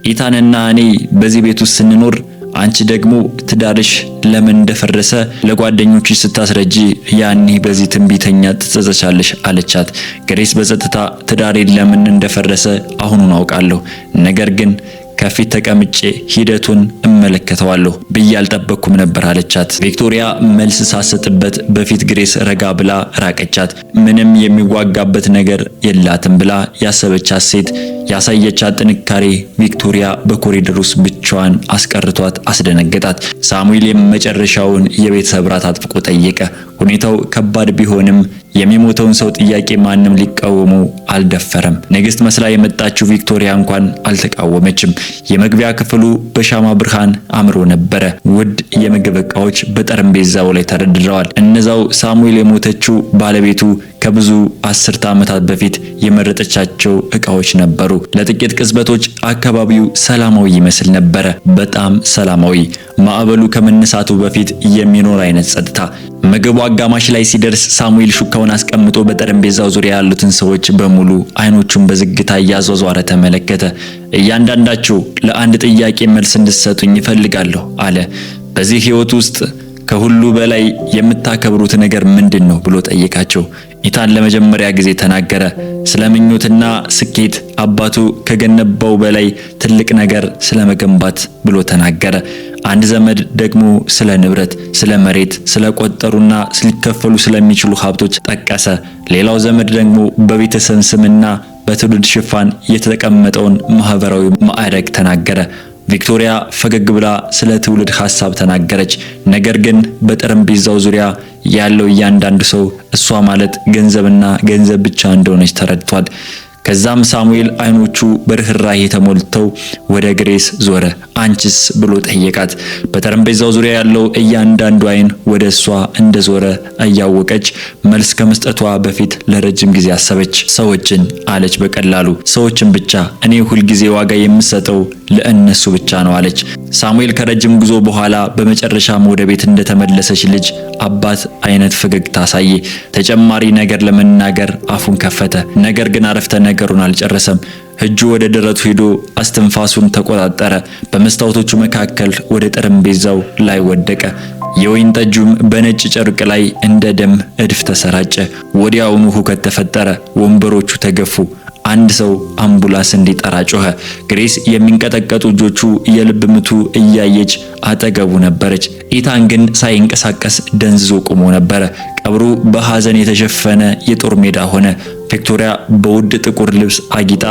ኢታንና እኔ በዚህ ቤት ውስጥ ስንኖር አንቺ ደግሞ ትዳርሽ ለምን እንደፈረሰ ለጓደኞችሽ ስታስረጂ ያኔ በዚህ ትንቢተኛ ትጸጸቻለሽ አለቻት። ግሬስ በጸጥታ ትዳሬ ለምን እንደፈረሰ አሁኑን አውቃለሁ፣ ነገር ግን ከፊት ተቀምጬ ሂደቱን እመለከተዋለሁ ብዬ አልጠበቅኩም ነበር አለቻት። ቪክቶሪያ መልስ ሳሰጥበት በፊት ግሬስ ረጋ ብላ ራቀቻት። ምንም የሚዋጋበት ነገር የላትም ብላ ያሰበቻት ሴት ያሳየቻት ጥንካሬ ቪክቶሪያ በኮሪደር ውስጥ ብቻዋን አስቀርቷት አስደነገጣት። ሳሙኤል የመጨረሻውን የቤተሰብ ራት አጥብቆ ጠየቀ። ሁኔታው ከባድ ቢሆንም የሚሞተውን ሰው ጥያቄ ማንም ሊቃወሙ አልደፈረም። ንግስት መስላ የመጣችው ቪክቶሪያ እንኳን አልተቃወመችም። የመግቢያ ክፍሉ በሻማ ብርሃን አምሮ ነበረ። ውድ የምግብ ዕቃዎች በጠረጴዛው ላይ ተደርድረዋል። እነዛው ሳሙኤል የሞተችው ባለቤቱ ከብዙ አስርተ ዓመታት በፊት የመረጠቻቸው ዕቃዎች ነበሩ። ለጥቂት ቅጽበቶች አካባቢው ሰላማዊ ይመስል ነበረ። በጣም ሰላማዊ፣ ማዕበሉ ከመነሳቱ በፊት የሚኖር አይነት ጸጥታ። ምግቡ አጋማሽ ላይ ሲደርስ ሳሙኤል ሹካውን አስቀምጦ በጠረጴዛው ዙሪያ ያሉትን ሰዎች በሙሉ አይኖቹን በዝግታ እያዟዟረ ተመለከተ። እያንዳንዳችሁ ለአንድ ጥያቄ መልስ እንድትሰጡኝ ይፈልጋለሁ አለ። በዚህ ሕይወት ውስጥ ከሁሉ በላይ የምታከብሩት ነገር ምንድን ነው ብሎ ጠየቃቸው። ኢታን ለመጀመሪያ ጊዜ ተናገረ። ስለ ምኞትና ስኬት አባቱ ከገነባው በላይ ትልቅ ነገር ስለመገንባት ብሎ ተናገረ። አንድ ዘመድ ደግሞ ስለ ንብረት፣ ስለ መሬት፣ ስለ ቆጠሩና ሊከፈሉ ስለሚችሉ ሀብቶች ጠቀሰ። ሌላው ዘመድ ደግሞ በቤተሰብ ስምና በትውልድ ሽፋን የተቀመጠውን ማህበራዊ ማዕረግ ተናገረ። ቪክቶሪያ ፈገግ ብላ ስለ ትውልድ ሐሳብ ተናገረች። ነገር ግን በጠረጴዛው ዙሪያ ያለው እያንዳንዱ ሰው እሷ ማለት ገንዘብና ገንዘብ ብቻ እንደሆነች ተረድቷል። ከዛም ሳሙኤል አይኖቹ በርህራሄ ተሞልተው ወደ ግሬስ ዞረ። አንቺስ ብሎ ጠየቃት። በጠረጴዛው ዙሪያ ያለው እያንዳንዱ አይን ወደ እሷ እንደዞረ እያወቀች መልስ ከመስጠቷ በፊት ለረጅም ጊዜ አሰበች። ሰዎችን አለች በቀላሉ። ሰዎችን ብቻ። እኔ ሁልጊዜ ዋጋ የምሰጠው ለእነሱ ብቻ ነው አለች። ሳሙኤል ከረጅም ጉዞ በኋላ በመጨረሻም ወደ ቤት እንደተመለሰች ልጅ አባት አይነት ፈገግታ አሳየ። ተጨማሪ ነገር ለመናገር አፉን ከፈተ። ነገር ግን አረፍተ ነገሩን አልጨረሰም። እጁ ወደ ደረቱ ሄዶ አስተንፋሱን ተቆጣጠረ። በመስታወቶቹ መካከል ወደ ጠረጴዛው ላይ ወደቀ። የወይን ጠጁም በነጭ ጨርቅ ላይ እንደ ደም እድፍ ተሰራጨ። ወዲያውኑ ሁከት ተፈጠረ። ወንበሮቹ ተገፉ። አንድ ሰው አምቡላንስ እንዲጠራ ጮኸ። ግሬስ የሚንቀጠቀጡ እጆቹ የልብ ምቱ እያየች አጠገቡ ነበረች። ኢታን ግን ሳይንቀሳቀስ ደንዝዞ ቆሞ ነበረ። ቀብሩ በሐዘን የተሸፈነ የጦር ሜዳ ሆነ። ቪክቶሪያ በውድ ጥቁር ልብስ አጊጣ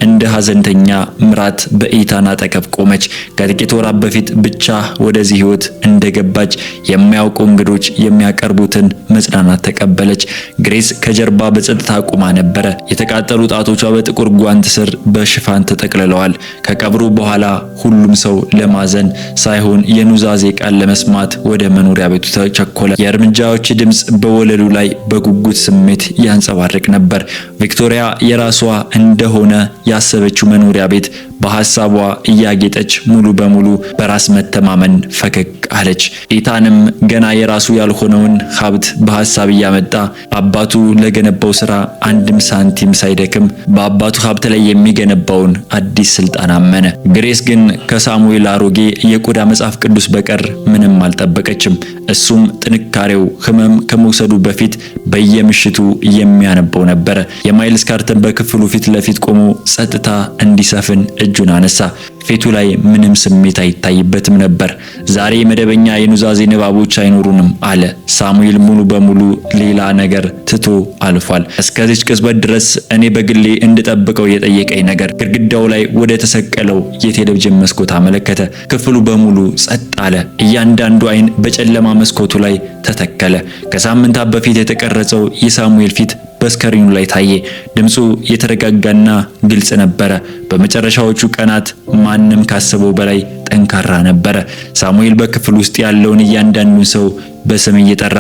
እንደ ሐዘንተኛ ምራት በኢታን አጠገብ ቆመች። ከጥቂት ወራት በፊት ብቻ ወደዚህ ህይወት እንደገባች የማያውቁ እንግዶች የሚያቀርቡትን መጽናናት ተቀበለች። ግሬስ ከጀርባ በጸጥታ ቆማ ነበረ። የተቃጠሉ ጣቶቿ በጥቁር ጓንት ስር በሽፋን ተጠቅልለዋል። ከቀብሩ በኋላ ሁሉም ሰው ለማዘን ሳይሆን የኑዛዜ ቃል ለመስማት ወደ መኖሪያ ቤቱ ተቸኮለ። የእርምጃዎች ድምፅ በወለሉ ላይ በጉጉት ስሜት ያንጸባርቅ ነበር። ቪክቶሪያ የራሷ እንደሆነ ያሰበችው መኖሪያ ቤት በሐሳቧ እያጌጠች ሙሉ በሙሉ በራስ መተማመን ፈገግ አለች። ኢታንም ገና የራሱ ያልሆነውን ሀብት በሐሳብ እያመጣ አባቱ ለገነባው ስራ አንድም ሳንቲም ሳይደክም በአባቱ ሀብት ላይ የሚገነባውን አዲስ ስልጣን አመነ። ግሬስ ግን ከሳሙኤል አሮጌ የቆዳ መጽሐፍ ቅዱስ በቀር ምንም አልጠበቀችም። እሱም ጥንካሬው ህመም ከመውሰዱ በፊት በየምሽቱ የሚያነበው ነበረ። የማይልስ ካርተን በክፍሉ ፊት ለፊት ቆሞ ጸጥታ እንዲሰፍን እጁን አነሳ። ፊቱ ላይ ምንም ስሜት አይታይበትም ነበር። ዛሬ መደበኛ የኑዛዜ ንባቦች አይኖሩንም አለ። ሳሙኤል ሙሉ በሙሉ ሌላ ነገር ትቶ አልፏል። እስከዚች ቅጽበት ድረስ እኔ በግሌ እንድጠብቀው የጠየቀኝ ነገር። ግድግዳው ላይ ወደ ተሰቀለው የቴሌቪዥን መስኮት አመለከተ። ክፍሉ በሙሉ ጸጥ አለ። እያንዳንዱ አይን በጨለማ መስኮቱ ላይ ተተከለ። ከሳምንታት በፊት የተቀረጸው የሳሙኤል ፊት በስክሪኑ ላይ ታየ። ድምፁ የተረጋጋና ግልጽ ነበረ። በመጨረሻዎቹ ቀናት ማንም ካሰበው በላይ ጠንካራ ነበረ። ሳሙኤል በክፍል ውስጥ ያለውን እያንዳንዱን ሰው በስም እየጠራ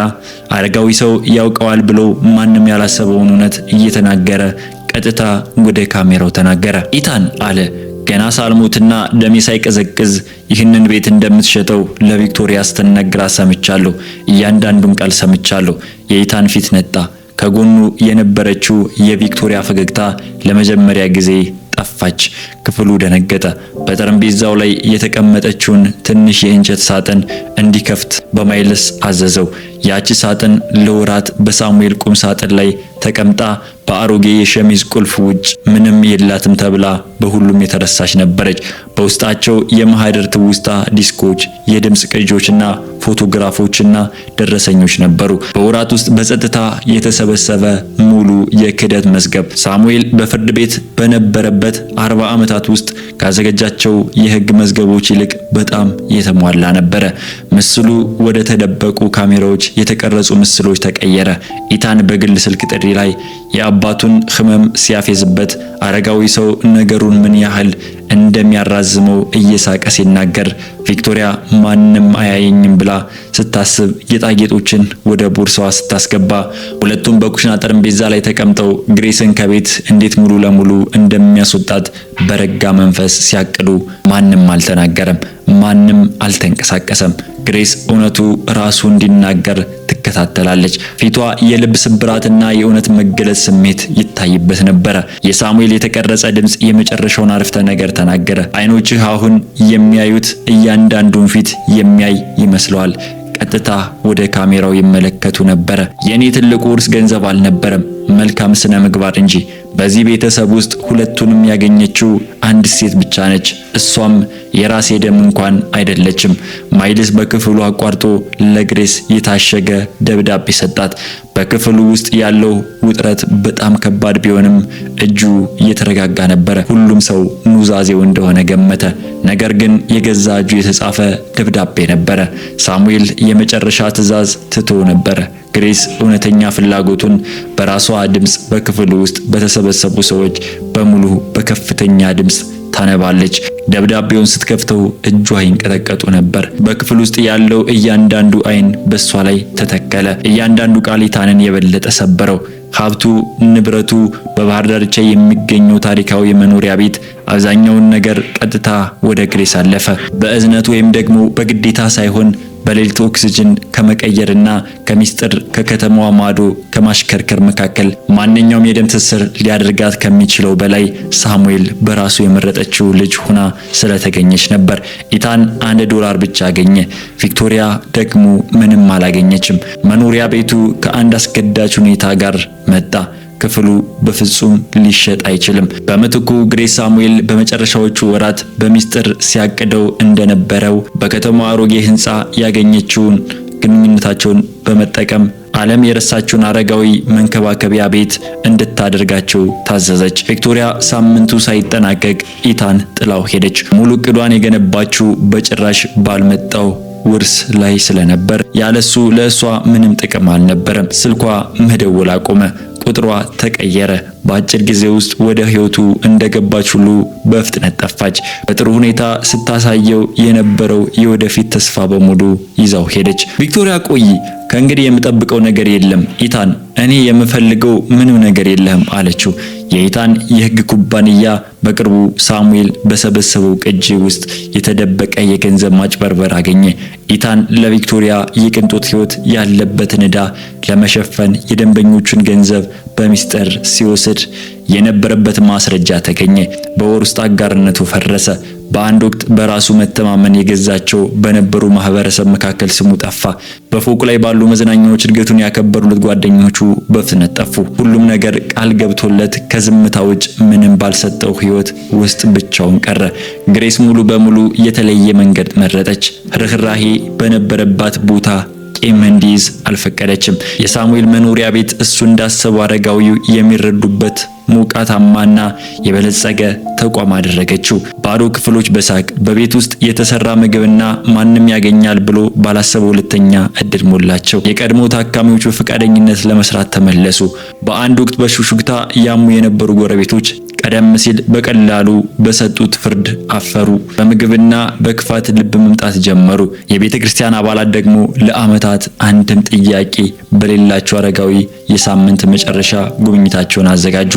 አረጋዊ ሰው ያውቀዋል ብሎ ማንም ያላሰበውን እውነት እየተናገረ ቀጥታ ወደ ካሜራው ተናገረ። ኢታን አለ። ገና ሳልሞትና ደሜ ሳይቀዘቅዝ ይህንን ቤት እንደምትሸጠው ለቪክቶሪያ ስትነግራ ሰምቻለሁ። እያንዳንዱን ቃል ሰምቻለሁ። የኢታን ፊት ነጣ። ከጎኑ የነበረችው የቪክቶሪያ ፈገግታ ለመጀመሪያ ጊዜ ጠፋች። ክፍሉ ደነገጠ። በጠረጴዛው ላይ የተቀመጠችውን ትንሽ የእንጨት ሳጥን እንዲከፍት በማይልስ አዘዘው። ያቺ ሳጥን ለወራት በሳሙኤል ቁም ሳጥን ላይ ተቀምጣ በአሮጌ የሸሚዝ ቁልፍ ውጭ ምንም የላትም ተብላ በሁሉም የተረሳች ነበረች። በውስጣቸው የማህደር ትውስታ ዲስኮች፣ የድምጽ ቅጂዎችና ፎቶግራፎችና ደረሰኞች ነበሩ። በወራት ውስጥ በጸጥታ የተሰበሰበ ሙሉ የክህደት መዝገብ። ሳሙኤል በፍርድ ቤት በነበረበት 40 ዓመታት ውስጥ ካዘጋጃቸው የህግ መዝገቦች ይልቅ በጣም የተሟላ ነበረ። ምስሉ ወደ ተደበቁ ካሜራዎች የተቀረጹ ምስሎች ተቀየረ። ኢታን በግል ስልክ ጥሪ ላይ የአባቱን ህመም ሲያፌዝበት፣ አረጋዊ ሰው ነገሩን ምን ያህል እንደሚያራዝመው እየሳቀ ሲናገር፣ ቪክቶሪያ ማንም አያየኝም ብላ ስታስብ ጌጣጌጦችን ወደ ቦርሳዋ ስታስገባ፣ ሁለቱም በኩሽና ጠረጴዛ ላይ ተቀምጠው ግሬስን ከቤት እንዴት ሙሉ ለሙሉ እንደሚያስወጣት በረጋ መንፈስ ሲያቅዱ ማንም አልተናገረም። ማንም አልተንቀሳቀሰም። ግሬስ እውነቱ ራሱ እንዲናገር ትከታተላለች። ፊቷ የልብ ስብራትና የእውነት መገለጽ ስሜት ይታይበት ነበረ። የሳሙኤል የተቀረጸ ድምጽ የመጨረሻውን አረፍተ ነገር ተናገረ። አይኖችህ አሁን የሚያዩት እያንዳንዱን ፊት የሚያይ ይመስለዋል። ቀጥታ ወደ ካሜራው ይመለከቱ ነበረ። የኔ ትልቁ ውርስ ገንዘብ አልነበረም፣ መልካም ስነ ምግባር እንጂ። በዚህ ቤተሰብ ውስጥ ሁለቱንም ያገኘችው አንድ ሴት ብቻ ነች። እሷም የራሴ ደም እንኳን አይደለችም። ማይልስ በክፍሉ አቋርጦ ለግሬስ የታሸገ ደብዳቤ ሰጣት። በክፍሉ ውስጥ ያለው ውጥረት በጣም ከባድ ቢሆንም እጁ እየተረጋጋ ነበረ። ሁሉም ሰው ኑዛዜው እንደሆነ ገመተ። ነገር ግን የገዛ እጁ የተጻፈ ደብዳቤ ነበረ። ሳሙኤል የመጨረሻ ትዕዛዝ ትቶ ነበረ። ግሬስ እውነተኛ ፍላጎቱን በራሷ ድምጽ በክፍሉ ውስጥ በተሰበሰቡ ሰዎች በሙሉ በከፍተኛ ድምጽ ታነባለች። ደብዳቤውን ስትከፍተው እጇ ይንቀጠቀጡ ነበር። በክፍል ውስጥ ያለው እያንዳንዱ አይን በሷ ላይ ተተከለ። እያንዳንዱ ቃል ኢታንን የበለጠ ሰበረው። ሀብቱ፣ ንብረቱ፣ በባህር ዳርቻ የሚገኘው ታሪካዊ መኖሪያ ቤት፣ አብዛኛውን ነገር ቀጥታ ወደ ግሬስ አለፈ። በእዝነት ወይም ደግሞ በግዴታ ሳይሆን በሌሊት ኦክሲጅን ከመቀየርና ከሚስጥር ከከተማዋ ማዶ ከማሽከርከር መካከል ማንኛውም የደም ትስስር ሊያደርጋት ከሚችለው በላይ ሳሙኤል በራሱ የመረጠችው ልጅ ሆና ስለተገኘች ነበር። ኢታን $1 ብቻ አገኘ። ቪክቶሪያ ደግሞ ምንም አላገኘችም። መኖሪያ ቤቱ ከአንድ አስገዳጅ ሁኔታ ጋር መጣ። ክፍሉ በፍጹም ሊሸጥ አይችልም። በምትኩ ግሬስ ሳሙኤል በመጨረሻዎቹ ወራት በሚስጥር ሲያቅደው እንደነበረው በከተማዋ አሮጌ ሕንፃ ያገኘችውን ግንኙነታቸውን በመጠቀም ዓለም የረሳችውን አረጋዊ መንከባከቢያ ቤት እንድታደርጋቸው ታዘዘች። ቪክቶሪያ ሳምንቱ ሳይጠናቀቅ ኢታን ጥላው ሄደች። ሙሉ እቅዷን የገነባችው በጭራሽ ባልመጣው ውርስ ላይ ስለነበር ያለሱ ለእሷ ምንም ጥቅም አልነበረም። ስልኳ መደወል አቆመ። ቁጥሯ ተቀየረ። በአጭር ጊዜ ውስጥ ወደ ህይወቱ እንደገባች ሁሉ በፍጥነት ጠፋች። በጥሩ ሁኔታ ስታሳየው የነበረው የወደፊት ተስፋ በሙሉ ይዛው ሄደች። ቪክቶሪያ ቆይ፣ ከእንግዲህ የምጠብቀው ነገር የለም ኢታን፣ እኔ የምፈልገው ምንም ነገር የለህም አለችው። የኢታን የህግ ኩባንያ በቅርቡ ሳሙኤል በሰበሰበው ቅጂ ውስጥ የተደበቀ የገንዘብ ማጭበርበር አገኘ። ኢታን ለቪክቶሪያ የቅንጦት ህይወት ያለበትን ዕዳ ለመሸፈን የደንበኞቹን ገንዘብ በሚስጥር ሲወስድ የነበረበት ማስረጃ ተገኘ። በወር ውስጥ አጋርነቱ ፈረሰ። በአንድ ወቅት በራሱ መተማመን የገዛቸው በነበሩ ማህበረሰብ መካከል ስሙ ጠፋ። በፎቁ ላይ ባሉ መዝናኛዎች እድገቱን ያከበሩለት ጓደኞቹ በፍጥነት ጠፉ። ሁሉም ነገር ቃል ገብቶለት ከዝምታ ውጭ ምንም ባልሰጠው ህይወት ውስጥ ብቻውን ቀረ። ግሬስ ሙሉ በሙሉ የተለየ መንገድ መረጠች። ርህራሄ በነበረባት ቦታ ቂም እንዲይዝ አልፈቀደችም። የሳሙኤል መኖሪያ ቤት እሱ እንዳሰበው አረጋዊው የሚረዱበት ሞቃታማና የበለጸገ ተቋም አደረገችው። ባዶ ክፍሎች በሳቅ በቤት ውስጥ የተሰራ ምግብና ማንም ያገኛል ብሎ ባላሰበው ሁለተኛ እድል ሞላቸው። የቀድሞ ታካሚዎች በፈቃደኝነት ለመስራት ተመለሱ። በአንድ ወቅት በሹክሹክታ ያሙ የነበሩ ጎረቤቶች ቀደም ሲል በቀላሉ በሰጡት ፍርድ አፈሩ። በምግብና በክፋት ልብ መምጣት ጀመሩ። የቤተ ክርስቲያን አባላት ደግሞ ለዓመታት አንድም ጥያቄ በሌላቸው አረጋዊ የሳምንት መጨረሻ ጉብኝታቸውን አዘጋጁ።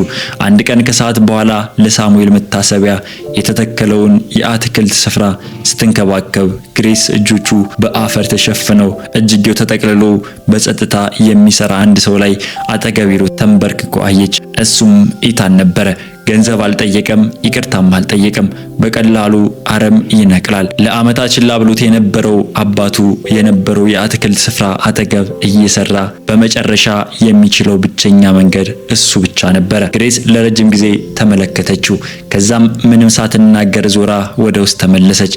አንድ ቀን ከሰዓት በኋላ ለሳሙኤል መታሰቢያ የተተከለውን የአትክልት ስፍራ ስትንከባከብ ግሬስ እጆቹ በአፈር ተሸፍነው እጅጌው ተጠቅልሎ በጸጥታ የሚሰራ አንድ ሰው ላይ አጠገቢሩ ተንበርክኮ አየች። እሱም ኢታን ነበረ። ገንዘብ አልጠየቀም፣ ይቅርታም አልጠየቀም። በቀላሉ አረም ይነቅላል። ለዓመታት ችላ ብሎት የነበረው አባቱ የነበረው የአትክልት ስፍራ አጠገብ እየሰራ በመጨረሻ የሚችለው ብቸኛ መንገድ እሱ ብቻ ነበረ። ግሬስ ለረጅም ጊዜ ተመለከተችው። ከዛም ምንም ሳትናገር ዞራ ወደ ውስጥ ተመለሰች።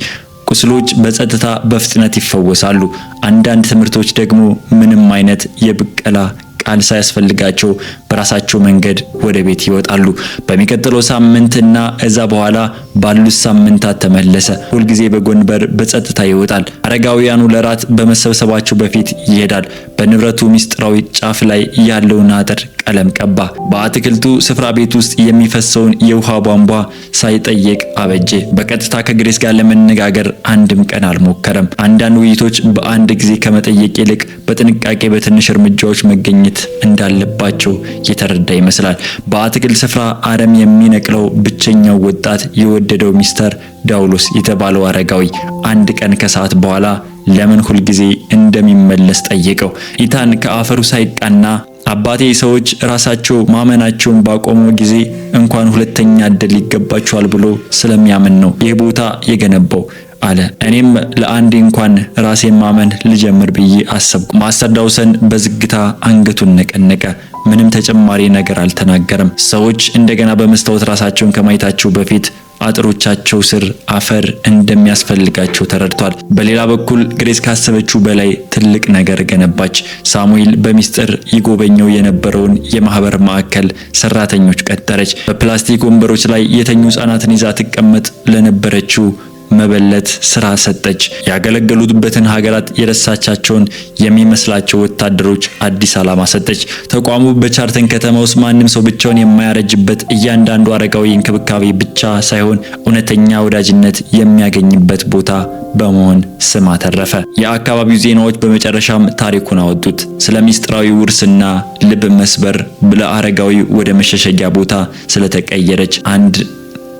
ቁስሎች በጸጥታ በፍጥነት ይፈወሳሉ። አንዳንድ ትምህርቶች ደግሞ ምንም አይነት የብቀላ ቃል ሳያስፈልጋቸው በራሳቸው መንገድ ወደ ቤት ይወጣሉ። በሚቀጥለው ሳምንትና እዛ በኋላ ባሉት ሳምንታት ተመለሰ። ሁልጊዜ በጎን በር በጸጥታ ይወጣል። አረጋውያኑ ለራት በመሰብሰባቸው በፊት ይሄዳል። በንብረቱ ምስጢራዊ ጫፍ ላይ ያለውን አጥር ቀለም ቀባ። በአትክልቱ ስፍራ ቤት ውስጥ የሚፈሰውን የውሃ ቧንቧ ሳይጠየቅ አበጀ። በቀጥታ ከግሬስ ጋር ለመነጋገር አንድም ቀን አልሞከረም። አንዳንድ ውይይቶች በአንድ ጊዜ ከመጠየቅ ይልቅ በጥንቃቄ በትንሽ እርምጃዎች መገኘት እንዳለባቸው የተረዳ ይመስላል። በአትክልት ስፍራ አረም የሚነቅለው ብቸኛው ወጣት የወደደው ሚስተር ዳውሎስ የተባለው አረጋዊ አንድ ቀን ከሰዓት በኋላ ለምን ሁልጊዜ እንደሚመለስ ጠየቀው። ኢታን ከአፈሩ ሳይቃና አባቴ ሰዎች ራሳቸው ማመናቸውን ባቆሙ ጊዜ እንኳን ሁለተኛ እድል ይገባቸዋል ብሎ ስለሚያምን ነው ይህ ቦታ የገነባው አለ። እኔም ለአንዴ እንኳን ራሴን ማመን ልጀምር ብዬ አሰብኩ። ማስተር ዳውሰን በዝግታ አንገቱን ነቀነቀ። ምንም ተጨማሪ ነገር አልተናገረም። ሰዎች እንደገና በመስታወት ራሳቸውን ከማየታቸው በፊት አጥሮቻቸው ስር አፈር እንደሚያስፈልጋቸው ተረድቷል። በሌላ በኩል ግሬስ ካሰበችው በላይ ትልቅ ነገር ገነባች። ሳሙኤል በሚስጥር ይጎበኘው የነበረውን የማህበር ማዕከል ሰራተኞች ቀጠረች። በፕላስቲክ ወንበሮች ላይ የተኙ ህጻናትን ይዛ ትቀመጥ ለነበረችው መበለት ስራ ሰጠች። ያገለገሉበትን ሀገራት የረሳቻቸውን የሚመስላቸው ወታደሮች አዲስ ዓላማ ሰጠች። ተቋሙ በቻርተን ከተማ ውስጥ ማንም ሰው ብቻውን የማያረጅበት እያንዳንዱ አረጋዊ እንክብካቤ ብቻ ሳይሆን እውነተኛ ወዳጅነት የሚያገኝበት ቦታ በመሆን ስም አተረፈ። የአካባቢው ዜናዎች በመጨረሻም ታሪኩን አወጡት። ስለ ሚስጥራዊ ውርስና ልብ መስበር ለአረጋዊ ወደ መሸሸጊያ ቦታ ስለተቀየረች አንድ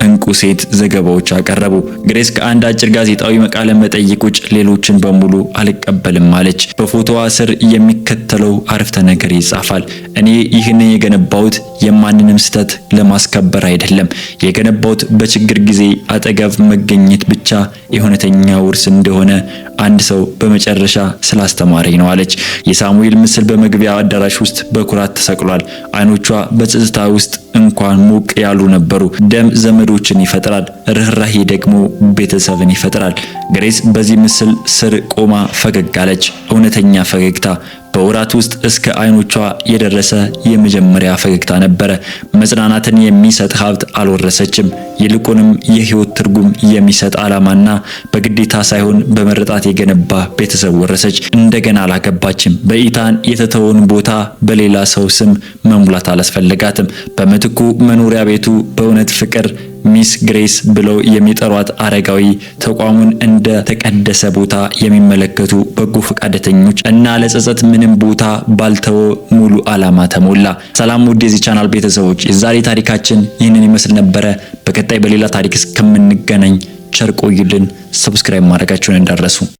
እንቁ ሴት ዘገባዎች አቀረቡ። ግሬስ ከአንድ አጭር ጋዜጣዊ ቃለ መጠይቅ ውጭ ሌሎችን በሙሉ አልቀበልም አለች። በፎቶዋ ስር የሚከተለው አረፍተ ነገር ይጻፋል። እኔ ይህንን የገነባሁት የማንንም ስህተት ለማስከበር አይደለም። የገነባሁት በችግር ጊዜ አጠገብ መገኘት ብቻ የእውነተኛ ውርስ እንደሆነ አንድ ሰው በመጨረሻ ስላስተማረኝ ነው አለች። የሳሙኤል ምስል በመግቢያ አዳራሽ ውስጥ በኩራት ተሰቅሏል። አይኖቿ በጽጥታ ውስጥ እንኳን ሞቅ ያሉ ነበሩ። ደም ዘመዶችን ይፈጥራል፣ ርህራሄ ደግሞ ቤተሰብን ይፈጥራል። ግሬስ በዚህ ምስል ስር ቆማ ፈገግ አለች። እውነተኛ ፈገግታ በወራት ውስጥ እስከ አይኖቿ የደረሰ የመጀመሪያ ፈገግታ ነበረ። መጽናናትን የሚሰጥ ሀብት አልወረሰችም። ይልቁንም የህይወት ትርጉም የሚሰጥ ዓላማና በግዴታ ሳይሆን በመረጣት የገነባ ቤተሰብ ወረሰች። እንደገና አላገባችም። በኢታን የተተወውን ቦታ በሌላ ሰው ስም መሙላት አላስፈለጋትም። በምትኩ መኖሪያ ቤቱ በእውነት ፍቅር ሚስ ግሬስ ብለው የሚጠሯት አረጋዊ ተቋሙን እንደ ተቀደሰ ቦታ የሚመለከቱ በጎ ፈቃደኞች እና ለጸጸት ምንም ቦታ ባልተወ ሙሉ ዓላማ ተሞላ። ሰላም ውድ የዚህ ቻናል ቤተሰቦች፣ የዛሬ ታሪካችን ይህንን ይመስል ነበረ። በቀጣይ በሌላ ታሪክ እስከምንገናኝ ቸር ቆዩልን። ሰብስክራይብ ማድረጋችሁን እንዳትረሱ።